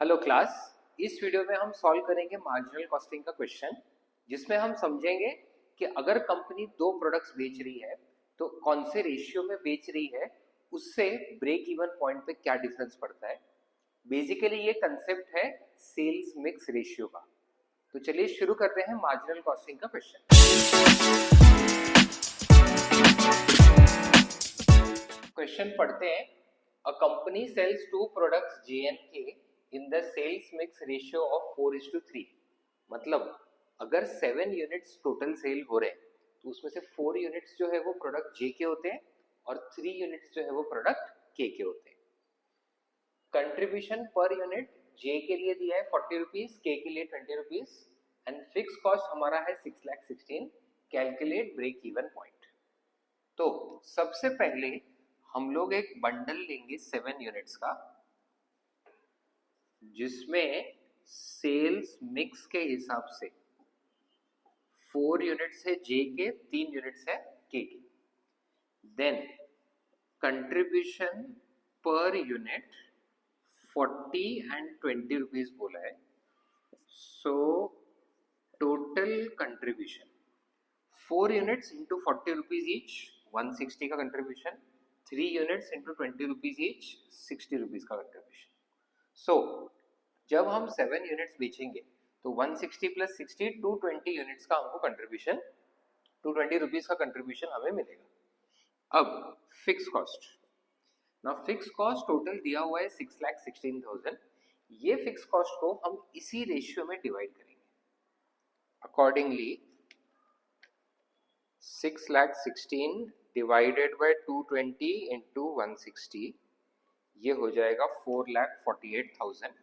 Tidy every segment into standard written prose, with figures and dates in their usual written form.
Hello class. इस video में हम सॉल्व करेंगे मार्जिनल कॉस्टिंग का क्वेश्चन, जिसमें हम समझेंगे कि अगर कंपनी दो प्रोडक्ट्स बेच रही है तो कौन से रेशियो में बेच रही है, उससे ब्रेक इवन पॉइंट पे क्या डिफरेंस पड़ता है। बेसिकली ये कंसेप्ट है सेल्स मिक्स रेशियो का। तो चलिए शुरू करते हैं मार्जिनल कॉस्टिंग का क्वेश्चन। क्वेश्चन पढ़ते हैं। A company sells two products J and K in the sales mix ratio of 4:3। मतलब अगर 7 यूनिट्स टोटल सेल हो रहे हैं तो उसमें से 4 यूनिट्स जो है वो प्रोडक्ट जे के होते हैं और 3 यूनिट्स जो है वो प्रोडक्ट के होते हैं। कंट्रीब्यूशन पर यूनिट जे के लिए दिया है 40 रुपीज, के लिए 20 रुपीज एंड फिक्स कॉस्ट हमारा है 6,16,000। Calculate break even point. तो सबसे पहले हम लोग एक बंडल लेंगे 7 यूनिट्स का, जिसमें सेल्स मिक्स के हिसाब से 4 यूनिट्स है जे के, 3 यूनिट्स है के। Then contribution per unit 40 and 20 rupees बोला है। So total contribution 4 units into 40 rupees each 160 का contribution, 3 units into 20 rupees each 60 rupees का कंट्रीब्यूशन। सो जब हम 7 यूनिट्स बेचेंगे तो 160 प्लस 60 220 यूनिट्स का हमको कंट्रीब्यूशन 220 रुपीज का कंट्रीब्यूशन हमें मिलेगा। अब फिक्स कॉस्ट, ना फिक्स कॉस्ट टोटल दिया हुआ है 6,16,000। ये फिक्स कॉस्ट को हम इसी रेशियो में डिवाइड करेंगे। अकॉर्डिंगली 6,16,000 डिवाइडेड बाय 220 इंटू 160, ये हो जाएगा 4,48,000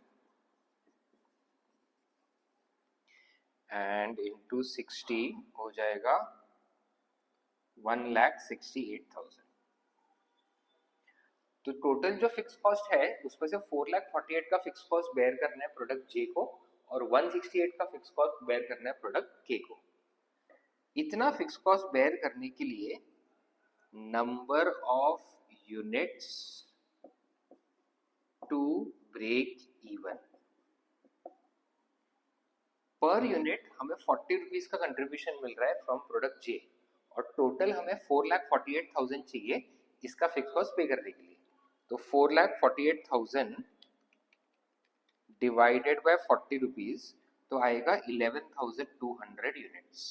एंड इंटू 60 हो जाएगा 1,68,000। तो टोटल जो फिक्स कॉस्ट है उसमें से 4,48,000 का फिक्स कॉस्ट बेयर करना है प्रोडक्ट जे को और 168 का फिक्स कॉस्ट बेयर करना है प्रोडक्ट के को। इतना फिक्स कॉस्ट बेयर करने के लिए number of units to break even, per unit हमें 40 रुपीज का कंट्रीब्यूशन मिल रहा है फ्रॉम प्रोडक्ट जे और टोटल हमें 4,48,000 चाहिए इसका फिक्स कॉस्ट पे करने के लिए। तो 4,48,000 डिवाइडेड बाय 40 रुपीज तो आएगा 11,200 यूनिट्स।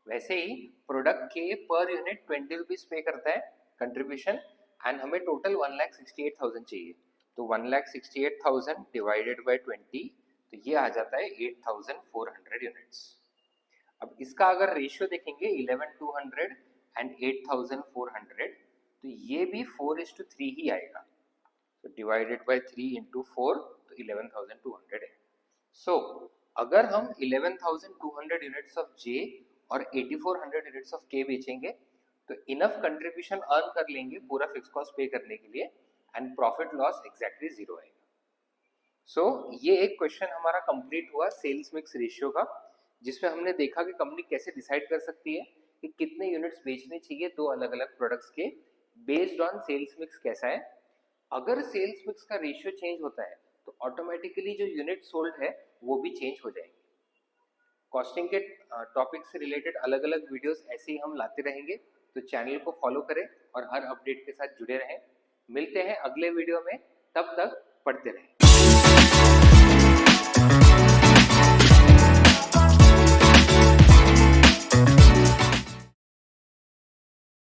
वैसे ही प्रोडक्ट के पर यूनिट 20 रुपीज पे करता है कंट्रीब्यूशन एंड हमें टोटल 1,68,000 चाहिए। तो 1,68,000 डिवाइडेड बाय 20 तो ये आ जाता है 8,400 यूनिट्स। अब इसका अगर रेशियो देखेंगे 11,200 एंड 8,400 तो ये भी 4:3 ही आएगा। तो डिवाइडेड बाय 3 इंटू 4 तो 11,200 है। सो अगर हम 11,200 यूनिट्स ऑफ जे और 8,400 यूनिट्स ऑफ के बेचेंगे तो इनफ कंट्रीब्यूशन अर्न कर लेंगे पूरा फिक्स कॉस्ट पे करने के लिए एंड प्रॉफिट लॉस एग्जैक्टली 0 आएगा। सो ये एक क्वेश्चन हमारा कंप्लीट हुआ सेल्स मिक्स रेशियो का, जिसमें हमने देखा कि कंपनी कैसे डिसाइड कर सकती है कि कितने यूनिट्स बेचने चाहिए दो अलग अलग प्रोडक्ट्स के बेस्ड ऑन सेल्स मिक्स कैसा है। अगर सेल्स मिक्स का रेशियो चेंज होता है तो ऑटोमेटिकली जो यूनिट सोल्ड है वो भी चेंज हो जाएंगे। कॉस्टिंग के टॉपिक से रिलेटेड अलग अलग वीडियोस ऐसे ही हम लाते रहेंगे, तो चैनल को फॉलो करें और हर अपडेट के साथ जुड़े रहें। मिलते हैं अगले वीडियो में, तब तक पढ़ते रहें।